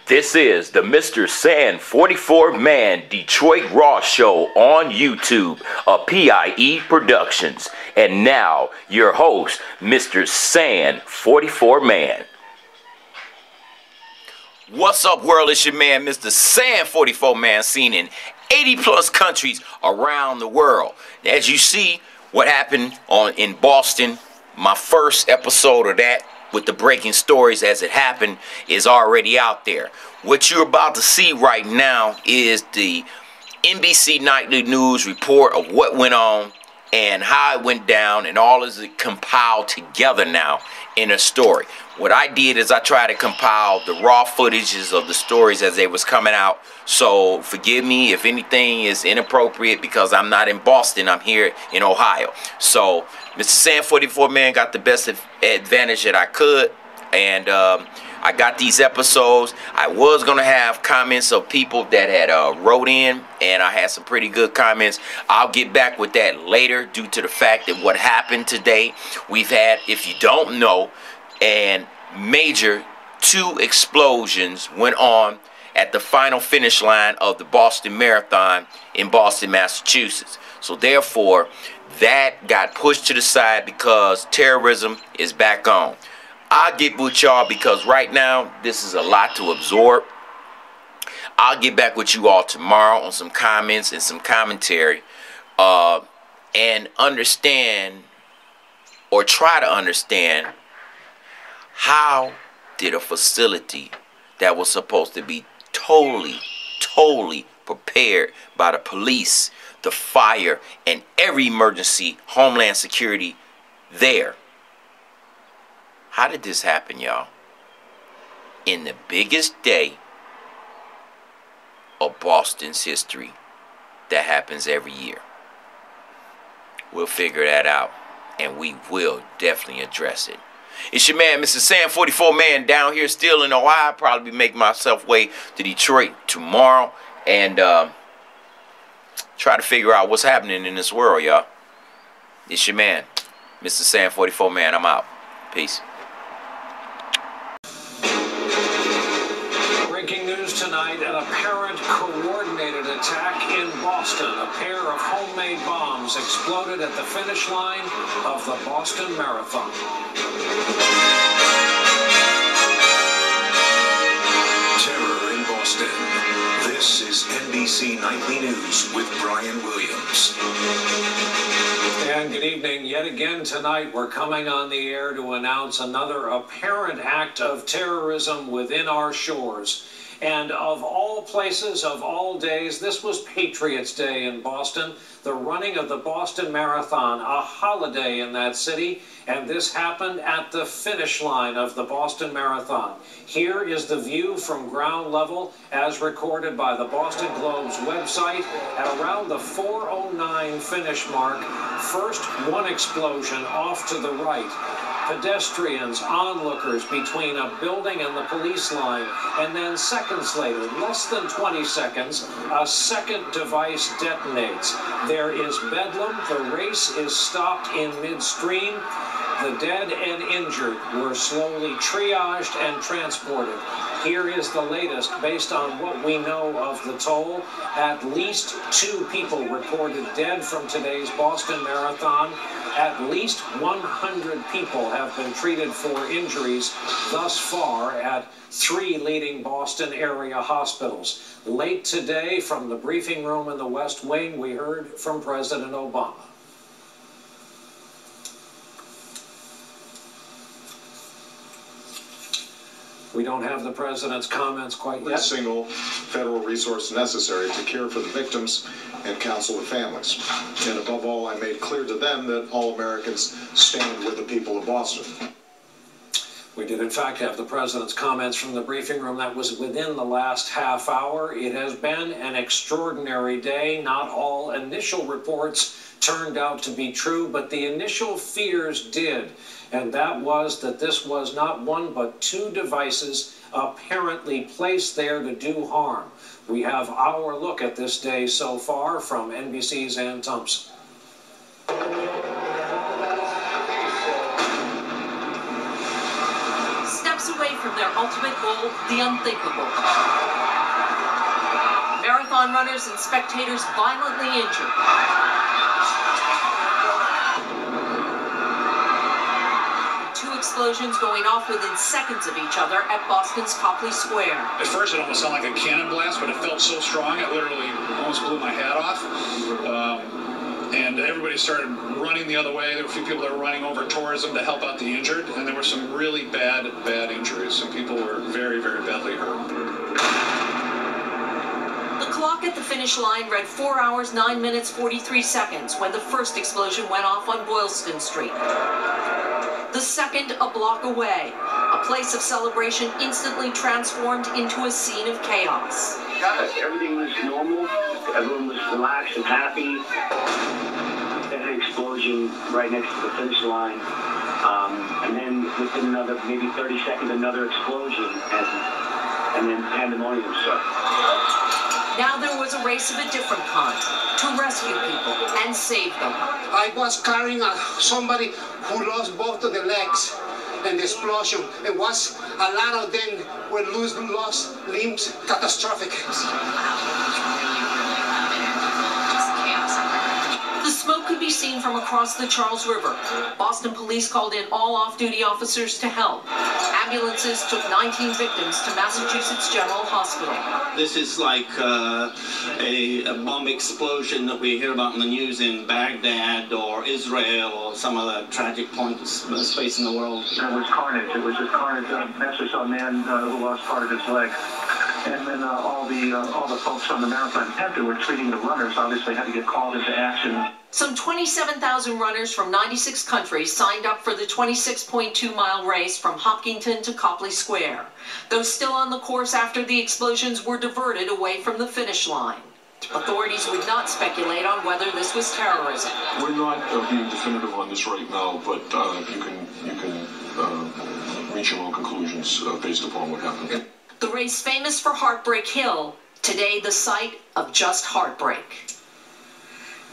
This is the MrSan44Man Detroit Raw Show on YouTube, a PIE Productions. And now, your host, MrSan44Man. What's up, world? It's your man, MrSan44Man, seen in 80 plus countries around the world. As you see, what happened in Boston, my first episode of that, with the breaking stories as it happened, is already out there. What you're about to see right now is the NBC nightly news report of what went on and how it went down, and all is compiled together now in a story. What I did is I tried to compile the raw footages of the stories as they was coming out. So forgive me if anything is inappropriate, because I'm not in Boston, I'm here in Ohio. So MrSan44Man got the best advantage that I could, and I got these episodes. I was going to have comments of people that had wrote in, and I had some pretty good comments. I'll get back with that later, due to the fact that what happened today, we've had, if you don't know, and major 2 explosions went on at the final finish line of the Boston Marathon in Boston, Massachusetts. So therefore, that got pushed to the side because terrorism is back on. I'll get with y'all because right now, this is a lot to absorb. I'll get back with you all tomorrow on some comments and some commentary, and understand, or try to understand, how did a facility that was supposed to be totally prepared by the police, the fire, and every emergency, Homeland Security there, how did this happen, y'all? In the biggest day of Boston's history that happens every year. We'll figure that out, and we will definitely address it. It's your man, MrSan44Man, down here still in Ohio. I'll probably make myself way to Detroit tomorrow and try to figure out what's happening in this world, y'all. It's your man, MrSan44Man. I'm out. Peace. Breaking news tonight, an apparent coordinated attack in Boston. A pair of homemade bombs exploded at the finish line of the Boston Marathon. Terror in Boston. This is NBC Nightly News with Brian Williams. And good evening. Yet again tonight, we're coming on the air to announce another apparent act of terrorism within our shores. And of all places, of all days, this was Patriots Day in Boston, the running of the Boston Marathon, a holiday in that city, and this happened at the finish line of the Boston Marathon. Here is the view from ground level as recorded by the Boston Globe's website. At around the 4:09 finish mark, first one explosion off to the right. Pedestrians, onlookers between a building and the police line, and then seconds later, less than 20 seconds, a second device detonates. There is bedlam. The race is stopped in midstream. The dead and injured were slowly triaged and transported. Here is the latest based on what we know of the toll. At least 2 people reported dead from today's Boston Marathon. At least 100 people have been treated for injuries thus far at 3 leading Boston area hospitals. Late today, from the briefing room in the West Wing, we heard from President Obama. We don't have the president's comments quite yet. Every single federal resource necessary to care for the victims and counsel the families. And above all, I made clear to them that all Americans stand with the people of Boston. We did, in fact, have the president's comments from the briefing room. That was within the last half hour. It has been an extraordinary day. Not all initial reports turned out to be true, but the initial fears did. And that was that this was not 1 but 2 devices apparently placed there to do harm. We have our look at this day so far from NBC's Ann Thompson. Steps away from toward their ultimate goal, the unthinkable. Marathon runners and spectators violently injured. Two explosions going off within seconds of each other at Boston's Copley Square. At first it almost sounded like a cannon blast, but it felt so strong it literally almost blew my hat off. And everybody started running the other way. There were a few people that were running over towards them to help out the injured, and there were some really bad injuries. Some people were very, very badly hurt. The clock at the finish line read 4 hours, 9 minutes, 43 seconds when the first explosion went off on Boylston Street. The second a block away. A place of celebration instantly transformed into a scene of chaos. Everything was normal. Everyone was relaxed and happy. Then an explosion right next to the finish line. And then within another, maybe 30 seconds, another explosion. And then pandemonium struck. Now there was a race of a different kind to rescue people and save them. I was carrying somebody who lost both of the legs in the explosion. It was a lot of them were lost limbs, catastrophic. The smoke could be seen from across the Charles River. Boston police called in all off-duty officers to help. Ambulances took 19 victims to Massachusetts General Hospital. This is like a bomb explosion that we hear about in the news in Baghdad or Israel or some other tragic point of space in the world. It was carnage. It was just carnage. MrSan44Man who lost part of his leg. And then all the folks on the Marathon tent who were treating the runners obviously had to get called into action. Some 27,000 runners from 96 countries signed up for the 26.2-mile race from Hopkinton to Copley Square. Those still on the course after the explosions were diverted away from the finish line. Authorities would not speculate on whether this was terrorism. We're not being definitive on this right now, but you can reach your own conclusions based upon what happened. The race famous for Heartbreak Hill, today the site of just heartbreak.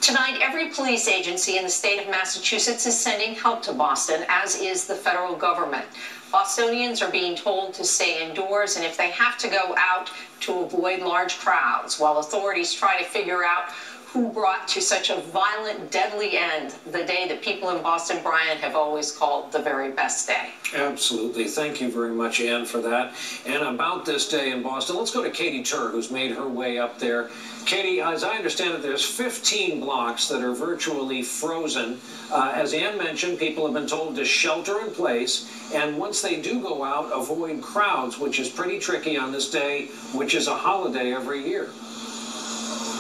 Tonight, every police agency in the state of Massachusetts is sending help to Boston, as is the federal government. Bostonians are being told to stay indoors, and if they have to go out, to avoid large crowds, while authorities try to figure out who brought to such a violent, deadly end the day that people in Boston, Brian, have always called the very best day. Absolutely. Thank you very much, Ann, for that. And about this day in Boston, let's go to Katie Tur, who's made her way up there. Katie, as I understand it, there's 15 blocks that are virtually frozen. As Ann mentioned, people have been told to shelter in place, and once they do go out, avoid crowds, which is pretty tricky on this day, which is a holiday every year.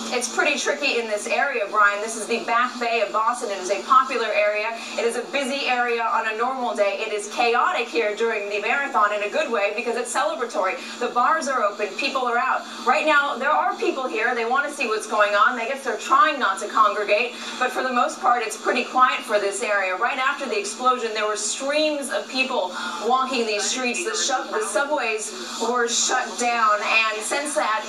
It's pretty tricky in this area, Brian. This is the Back Bay of Boston. It is a popular area. It is a busy area on a normal day. It is chaotic here during the marathon in a good way because it's celebratory. The bars are open. People are out. Right now, there are people here. They want to see what's going on. I guess they're trying not to congregate, but for the most part, it's pretty quiet for this area. Right after the explosion, there were streams of people walking these streets. The subways were shut down, and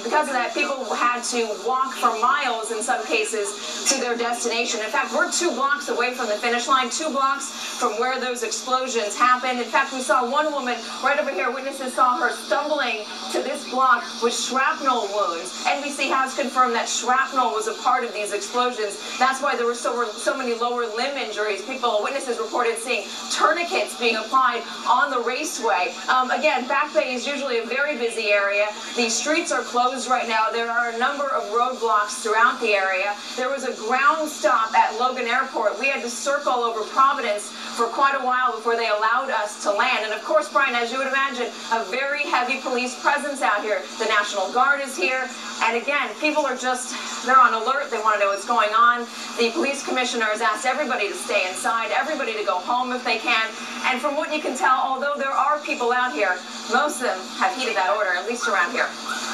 because of that, people had to walk for miles in some cases to their destination. In fact, we're 2 blocks away from the finish line, 2 blocks from where those explosions happened. In fact, we saw one woman right over here. Witnesses saw her stumbling to this block with shrapnel wounds. NBC has confirmed that shrapnel was a part of these explosions. That's why there were so many lower limb injuries. Witnesses reported seeing tourniquets being applied on the raceway. Again, Back Bay is usually a very busy area. The streets are closed right now. There are a number of roadblocks throughout the area. There was a ground stop at Logan Airport. We had to circle over Providence for quite a while before they allowed us to land. And of course, Brian, as you would imagine, a very heavy police presence out here. The National Guard is here. And again, people are they're on alert. They want to know what's going on. The police commissioner has asked everybody to stay inside, everybody to go home if they can. And from what you can tell, although there are people out here, most of them have heeded that order, at least around here.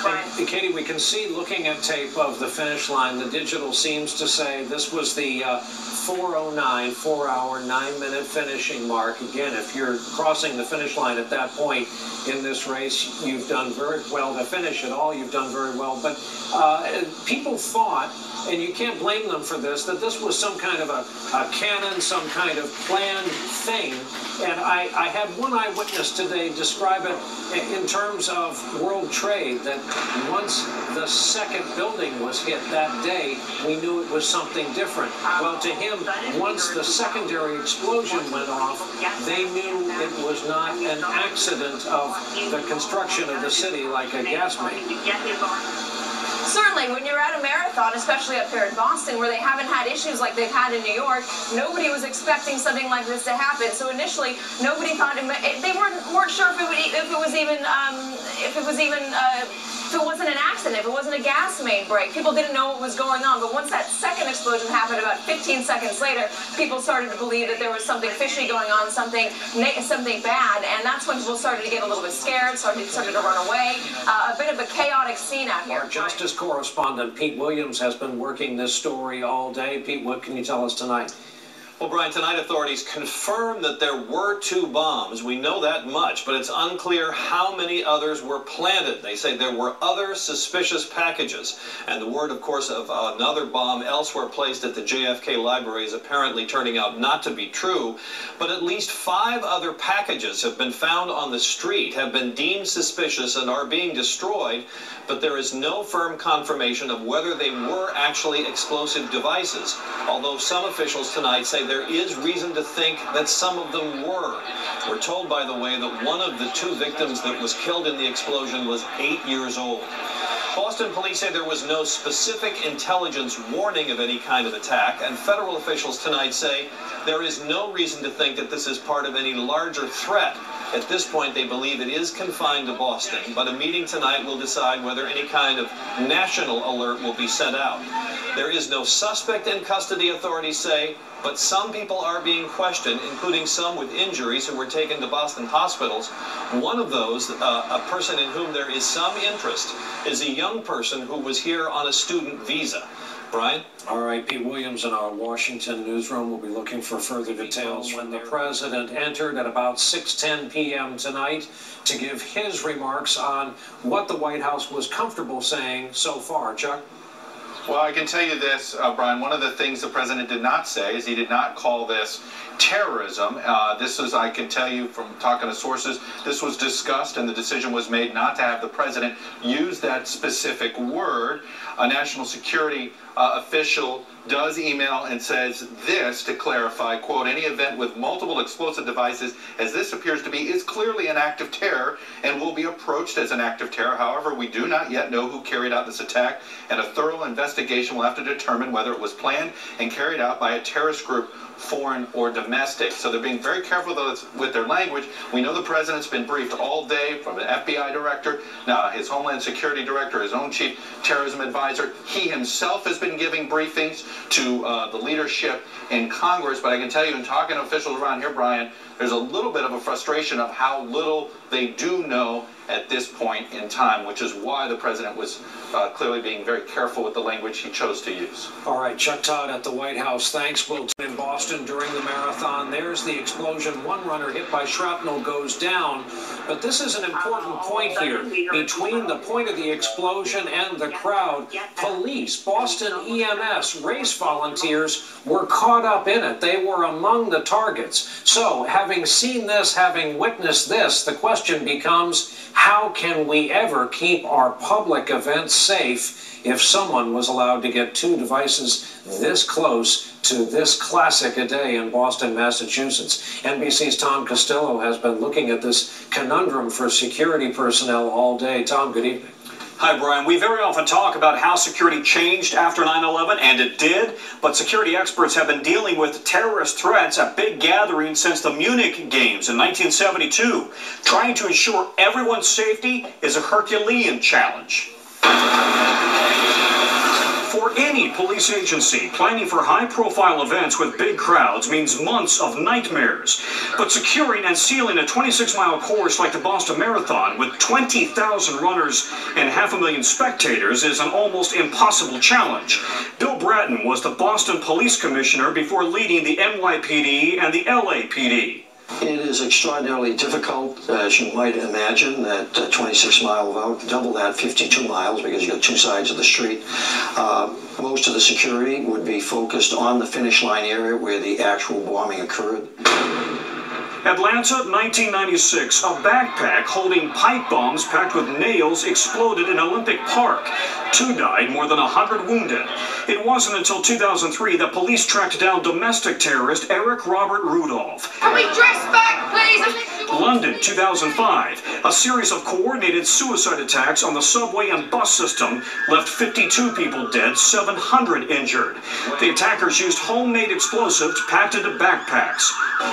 And Katie, we can see, looking at tape of the finish line, the digital seems to say this was the 4:09, 4-hour, 9-minute finishing mark. Again, if you're crossing the finish line at that point in this race, you've done very well. To finish it all, you've done very well. But but people thought, and you can't blame them for this, that this was some kind of a canon, some kind of planned thing. And I had one eyewitness today describe it in terms of World Trade, that once the second building was hit that day, we knew it was something different. Well, to him, once the secondary explosion went off, they knew it was not an accident of the construction of the city like a gas main. Certainly, when you're at a marathon, especially up here in Boston, where they haven't had issues like they've had in New York, nobody was expecting something like this to happen. So initially, nobody thought they weren't sure if it wasn't an accident, if it wasn't a gas main break. People didn't know what was going on. But once that second explosion happened, about 15 seconds later, people started to believe that there was something fishy going on, something bad, and that's when people started to get a little bit scared, started to run away. A bit of a chaotic scene out here. Our Justice correspondent Pete Williams has been working this story all day. Pete, what can you tell us tonight? Well, Brian, tonight authorities confirmed that there were 2 bombs. We know that much, but it's unclear how many others were planted. They say there were other suspicious packages. And the word, of course, of another bomb elsewhere placed at the JFK library is apparently turning out not to be true. But at least 5 other packages have been found on the street, have been deemed suspicious, and are being destroyed. But there is no firm confirmation of whether they were actually explosive devices, although some officials tonight say there is reason to think that some of them were. We're told, by the way, that one of the 2 victims that was killed in the explosion was 8 years old. Boston police say there was no specific intelligence warning of any kind of attack, and federal officials tonight say there is no reason to think that this is part of any larger threat. At this point, they believe it is confined to Boston, but a meeting tonight will decide whether any kind of national alert will be sent out. There is no suspect in custody, authorities say, but some people are being questioned, including some with injuries who were taken to Boston hospitals. One of those, a person in whom there is some interest, is a young person who was here on a student visa. Brian? All right, Pete Williams in our Washington newsroom will be looking for further details when the president entered at about 6:10 p.m. tonight to give his remarks on what the White House was comfortable saying so far. Chuck? Well, I can tell you this, Brian, one of the things the president did not say is he did not call this terrorism. This is, I can tell you from talking to sources, this was discussed and the decision was made not to have the president use that specific word. A national security official does email and says this to clarify, quote, any event with multiple explosive devices, as this appears to be, is clearly an act of terror and will be approached as an act of terror. However, we do not yet know who carried out this attack, and a thorough investigation will have to determine whether it was planned and carried out by a terrorist group, foreign or domestic. So they're being very careful with their language. We know the president's been briefed all day from the FBI director, now his Homeland Security director, his own chief terrorism advisor. He himself has been giving briefings to the leadership in Congress. But I can tell you, in talking to officials around here, Brian, there's a little bit of a frustration of how little they do know at this point in time, which is why the president was clearly being very careful with the language he chose to use. All right, Chuck Todd at the White House. Thanks. We'll in Boston during the marathon. There's the explosion. One runner hit by shrapnel goes down. But this is an important point here. Between the point of the explosion and the crowd, police, Boston EMS, race volunteers were caught up in it. They were among the targets. So, having seen this, having witnessed this, the question becomes, how can we ever keep our public events safe if someone was allowed to get 2 devices this close to this classic a day in Boston, Massachusetts? NBC's Tom Costello has been looking at this conundrum for security personnel all day. Tom, good evening. Hi, Brian. We very often talk about how security changed after 9/11, and it did, but security experts have been dealing with terrorist threats at big gatherings since the Munich Games in 1972. Trying to ensure everyone's safety is a Herculean challenge. For any police agency, planning for high-profile events with big crowds means months of nightmares. But securing and sealing a 26-mile course like the Boston Marathon with 20,000 runners and 500,000 spectators is an almost impossible challenge. Bill Bratton was the Boston Police Commissioner before leading the NYPD and the LAPD. It is extraordinarily difficult, as you might imagine, that 26-mile route, double that 52 miles because you got two sides of the street. Most of the security would be focused on the finish line area where the actual bombing occurred. Atlanta, 1996. A backpack holding pipe bombs packed with nails exploded in Olympic Park. 2 died, more than 100 wounded. It wasn't until 2003 that police tracked down domestic terrorist Eric Robert Rudolph. Can we dress back, please? London, 2005. A series of coordinated suicide attacks on the subway and bus system left 52 people dead, 700 injured. The attackers used homemade explosives packed into backpacks.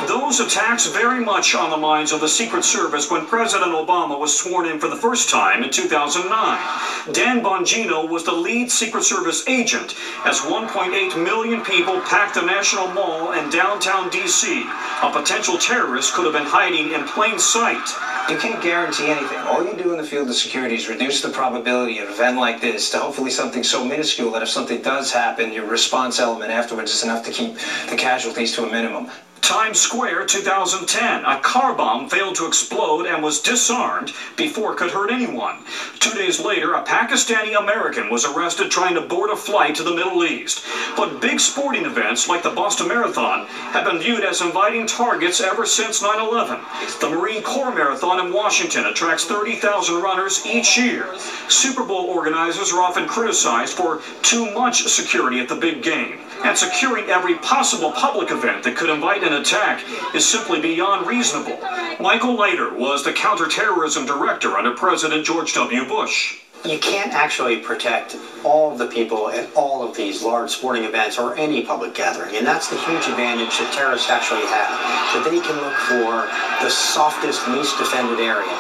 Those attacks very much on the minds of the Secret Service when President Obama was sworn in for the first time in 2009. Dan Bongino was the lead Secret Service agent as 1.8 million people packed the National Mall in downtown D.C. A potential terrorist could have been hiding in plain sight. You can't guarantee anything. All you do in the field of security is reduce the probability of an event like this to hopefully something so minuscule that if something does happen, your response element afterwards is enough to keep the casualties to a minimum. Times Square, 2010. A car bomb failed to explode and was disarmed before it could hurt anyone. 2 days later, a Pakistani American was arrested trying to board a flight to the Middle East. But big sporting events like the Boston Marathon have been viewed as inviting targets ever since 9/11. The Marine Corps Marathon in Washington attracts 30,000 runners each year. Super Bowl organizers are often criticized for too much security at the big game. And securing every possible public event that could invite an attack is simply beyond reasonable. Michael Leiter was the counterterrorism director under President George W. Bush. You can't actually protect all of the people at all of these large sporting events or any public gathering, and that's the huge advantage that terrorists actually have, that they can look for the softest, least defended area.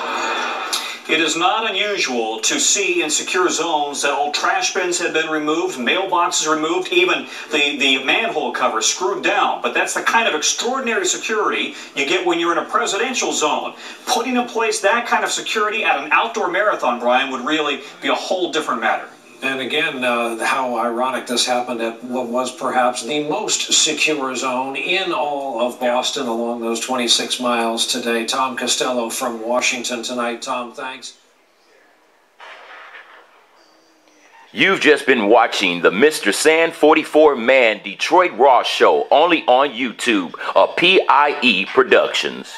It is not unusual to see in secure zones that all trash bins have been removed, mailboxes removed, even the manhole cover screwed down. But that's the kind of extraordinary security you get when you're in a presidential zone. Putting in place that kind of security at an outdoor marathon, Brian, would really be a whole different matter. And again, how ironic this happened at what was perhaps the most secure zone in all of Boston along those 26 miles today. Tom Costello from Washington tonight. Tom, thanks. You've just been watching the MrSan44Man Detroit Raw Show only on YouTube, a PIE Productions.